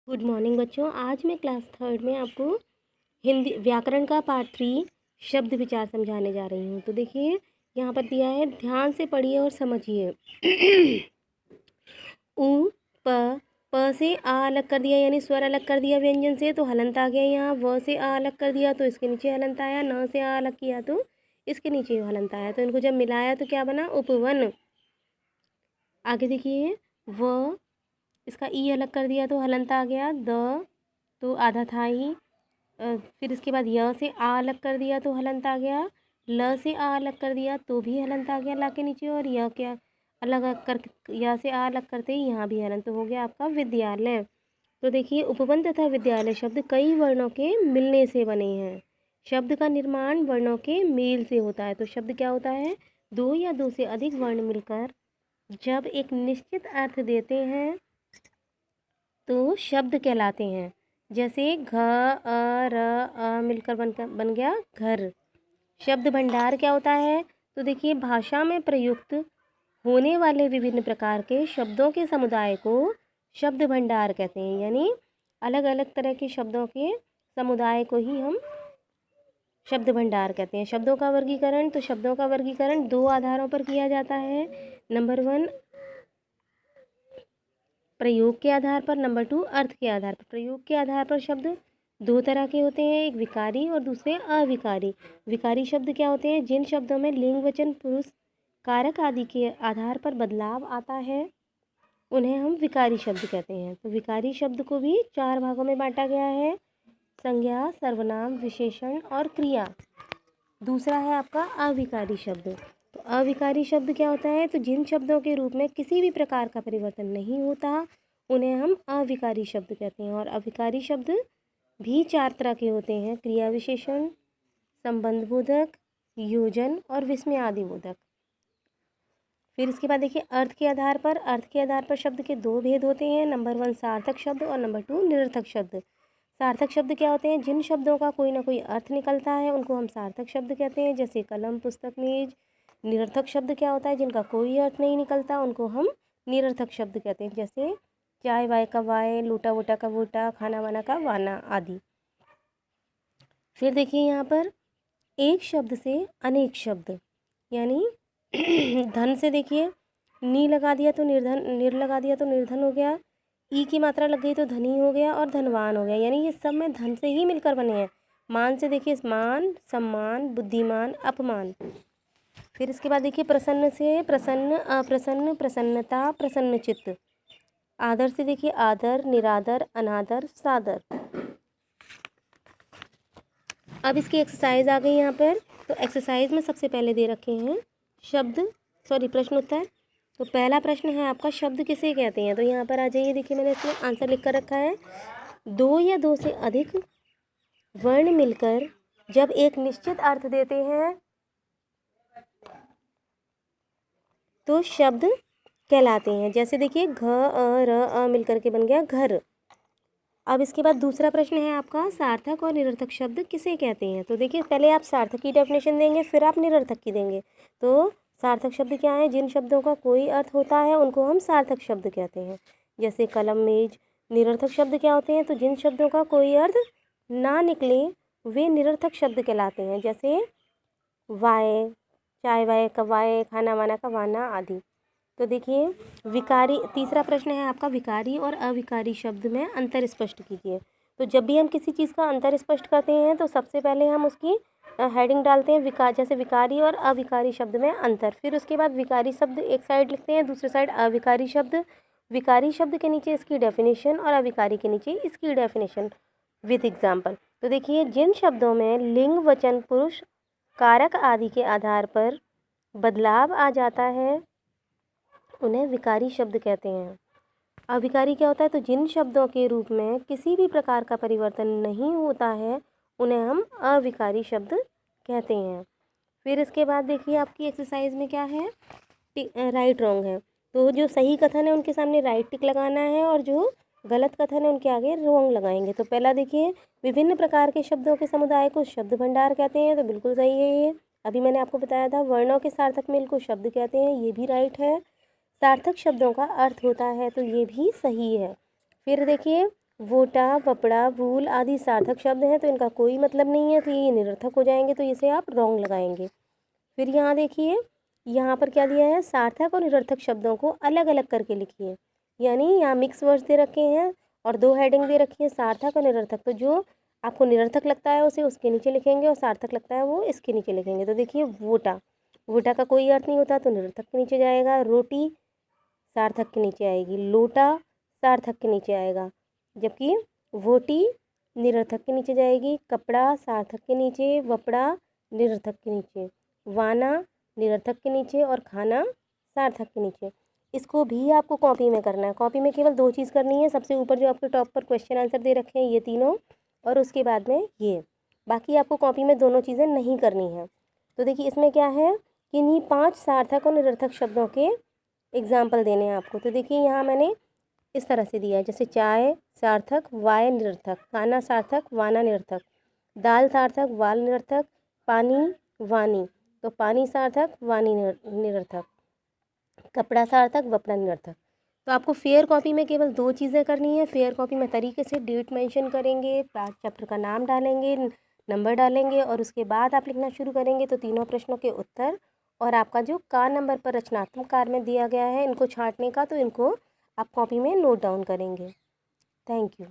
Good morning बच्चों। आज मैं क्लास थर्ड में आपको हिंदी व्याकरण का पार्ट 3 शब्द विचार समझाने जा रही हूँ। तो देखिए यहाँ पर दिया है, ध्यान से पढ़िए और समझिए। उ प से आ अलग कर दिया, यानी स्वर अलग कर दिया व्यंजन से, तो हलंत आ गया। यहाँ व से आ अलग कर दिया तो इसके नीचे हलंत आया। न से आ अलग किया तो इसके नीचे हलंत आया। तो इनको जब मिलाया तो क्या बना? उपवन। आगे देखिए, व इसका ई अलग कर दिया तो हलंत आ गया। द तो आधा था ही। फिर इसके बाद य से आ अलग कर दिया तो हलंत आ गया। ल से आ अलग कर दिया तो भी हलंत आ गया ला के नीचे। और य क्या अलग कर, या से आ अलग करते ही यहाँ भी हलंत हो गया आपका विद्यालय। तो देखिए, उपवन तथा विद्यालय शब्द कई वर्णों के मिलने से बने हैं। शब्द का निर्माण वर्णों के मेल से होता है। तो शब्द क्या होता है? दो या दो से अधिक वर्ण मिलकर जब एक निश्चित अर्थ देते हैं तो शब्द कहलाते हैं। जैसे घ र मिलकर बन गया घर। शब्द भंडार क्या होता है? तो देखिए, भाषा में प्रयुक्त होने वाले विभिन्न प्रकार के शब्दों के समुदाय को शब्द भंडार कहते हैं। यानी अलग अलग तरह के शब्दों के समुदाय को ही हम शब्द भंडार कहते हैं। शब्दों का वर्गीकरण, तो शब्दों का वर्गीकरण दो आधारों पर किया जाता है। नंबर 1 प्रयोग के आधार पर, नंबर 2 अर्थ के आधार पर। प्रयोग के आधार पर शब्द दो तरह के होते हैं, एक विकारी और दूसरे अविकारी। विकारी शब्द क्या होते हैं? जिन शब्दों में लिंग, वचन, पुरुष, कारक आदि के आधार पर बदलाव आता है उन्हें हम विकारी शब्द कहते हैं। तो विकारी शब्द को भी 4 भागों में बांटा गया है: संज्ञा, सर्वनाम, विशेषण और क्रिया। दूसरा है आपका अविकारी शब्द। तो अविकारी शब्द क्या होता है? तो जिन शब्दों के रूप में किसी भी प्रकार का परिवर्तन नहीं होता उन्हें हम अविकारी शब्द कहते हैं। और अविकारी शब्द भी 4 तरह के होते हैं: क्रिया विशेषण, संबंध बोधक, योजन और विस्मयादि बोधक। फिर इसके बाद देखिए, अर्थ के आधार पर। अर्थ के आधार पर शब्द के दो भेद होते हैं: नंबर 1 सार्थक शब्द और नंबर 2 निरर्थक शब्द। सार्थक शब्द क्या होते हैं? जिन शब्दों का कोई ना कोई अर्थ निकलता है उनको हम सार्थक शब्द कहते हैं, जैसे कलम, पुस्तक, मेज। निरर्थक शब्द क्या होता है? जिनका कोई अर्थ नहीं निकलता उनको हम निरर्थक शब्द कहते हैं, जैसे चाय वाय का वाय, लोटा वोटा का वोटा, खाना वाना का वाना आदि। फिर देखिए यहाँ पर, एक शब्द से अनेक शब्द, यानी धन से देखिए, नी लगा दिया तो निर्धन, निर लगा दिया तो निर्धन हो गया। ई की मात्रा लग गई तो धनी हो गया और धनवान हो गया, यानी ये सब में धन से ही मिलकर बने हैं। मान से देखिए, मान, सम्मान, बुद्धिमान, अपमान। फिर इसके बाद देखिए, प्रसन्न से प्रसन्न, अप्रसन्न, प्रसन्नता, प्रसन्न चित्त। आदर से देखिए, आदर, निरादर, अनादर, सादर। अब इसकी एक्सरसाइज आ गई यहाँ पर। तो एक्सरसाइज में सबसे पहले दे रखे हैं प्रश्न उत्तर। तो पहला प्रश्न है आपका, शब्द किसे कहते हैं? तो यहाँ पर आ जाइए, देखिए मैंने इसमें आंसर लिख कर रखा है। दो या दो से अधिक वर्ण मिलकर जब एक निश्चित अर्थ देते हैं तो शब्द कहलाते हैं। जैसे देखिए, घ र मिलकर के बन गया घर। अब इसके बाद दूसरा प्रश्न है आपका, सार्थक और निरर्थक शब्द किसे कहते हैं? तो देखिए, पहले आप सार्थक की डेफिनेशन देंगे, फिर आप निरर्थक की देंगे। तो सार्थक शब्द क्या है? जिन शब्दों का कोई अर्थ होता है उनको हम सार्थक शब्द कहते हैं, जैसे कलम, मेज। निरर्थक शब्द क्या होते हैं? तो जिन शब्दों का कोई अर्थ ना निकले वे निरर्थक शब्द कहलाते हैं, जैसे वाय, चाय वाय का वाय, खाना वाना का वाना आदि। तो देखिए, विकारी, तीसरा प्रश्न है आपका, विकारी और अविकारी शब्द में अंतर स्पष्ट कीजिए। तो जब भी हम किसी चीज़ का अंतर स्पष्ट करते हैं तो सबसे पहले हम उसकी हेडिंग डालते हैं, जैसे विकारी और अविकारी शब्द में अंतर। फिर उसके बाद विकारी शब्द एक साइड लिखते हैं, दूसरी साइड अविकारी शब्द। विकारी शब्द के नीचे इसकी डेफिनेशन और अविकारी के नीचे इसकी डेफिनेशन विद एग्जाम्पल। तो देखिए, जिन शब्दों में लिंग, वचन, पुरुष, कारक आदि के आधार पर बदलाव आ जाता है उन्हें विकारी शब्द कहते हैं। अविकारी क्या होता है? तो जिन शब्दों के रूप में किसी भी प्रकार का परिवर्तन नहीं होता है उन्हें हम अविकारी शब्द कहते हैं। फिर इसके बाद देखिए, आपकी एक्सरसाइज में क्या है? राइट रॉन्ग है। तो जो सही कथन है उनके सामने राइट टिक लगाना है और जो गलत कथन है उनके आगे रॉन्ग लगाएंगे। तो पहला देखिए, विभिन्न प्रकार के शब्दों के समुदाय को शब्द भंडार कहते हैं, तो बिल्कुल सही है ये। अभी मैंने आपको बताया था, वर्णों के सार्थक मेल को शब्द कहते हैं, ये भी राइट है। सार्थक शब्दों का अर्थ होता है, तो ये भी सही है। फिर देखिए, वोटा, वपड़ा, वूल आदि सार्थक शब्द हैं तो इनका कोई मतलब नहीं है, तो ये निरर्थक हो जाएंगे, तो इसे आप रॉन्ग लगाएंगे। फिर यहाँ देखिए, यहाँ पर क्या दिया है, सार्थक और निरर्थक शब्दों को अलग अलग करके लिखिए। यानी यहाँ मिक्स वर्ड्स दे रखे हैं और दो हेडिंग दे रखी है, सार्थक और निरर्थक। तो जो आपको निरर्थक लगता है उसे उसके नीचे लिखेंगे और सार्थक लगता है वो इसके नीचे लिखेंगे। तो देखिए, वोटा, वोटा का कोई अर्थ नहीं होता तो निरर्थक के नीचे जाएगा। रोटी सार्थक के नीचे आएगी। लोटा सार्थक के नीचे आएगा, जबकि वोटी निरर्थक के नीचे जाएगी। कपड़ा सार्थक के नीचे, वपड़ा निरर्थक के नीचे, वाना निरर्थक के नीचे और खाना सार्थक के नीचे। इसको भी आपको कॉपी में करना है। कॉपी में केवल दो चीज़ करनी है, सबसे ऊपर जो आपके टॉप पर क्वेश्चन आंसर दे रखे हैं ये तीनों, और उसके बाद में ये, बाकी आपको कॉपी में दोनों चीज़ें नहीं करनी है। तो देखिए इसमें क्या है कि इन्हीं 5 सार्थक और निरर्थक शब्दों के एग्जाम्पल देने हैं आपको। तो देखिए यहाँ मैंने इस तरह से दिया है, जैसे चाय सार्थक, वाय निरर्थक, खाना सार्थक, वाना निरर्थक, दाल सार्थक, वाल निरर्थक, पानी वानी, तो पानी सार्थक, वानी निरर्थक, कपड़ा सार्थक, वपड़ा निरर्थक। तो आपको फेयर कॉपी में केवल दो चीज़ें करनी है। फेयर कॉपी में तरीके से डेट मेंशन करेंगे, क्लास चैप्टर का नाम डालेंगे, नंबर डालेंगे और उसके बाद आप लिखना शुरू करेंगे तो तीनों प्रश्नों के उत्तर और आपका जो का नंबर पर रचनात्मक कार्य में दिया गया है इनको छांटने का, तो इनको आप कॉपी में नोट डाउन करेंगे। Thank you.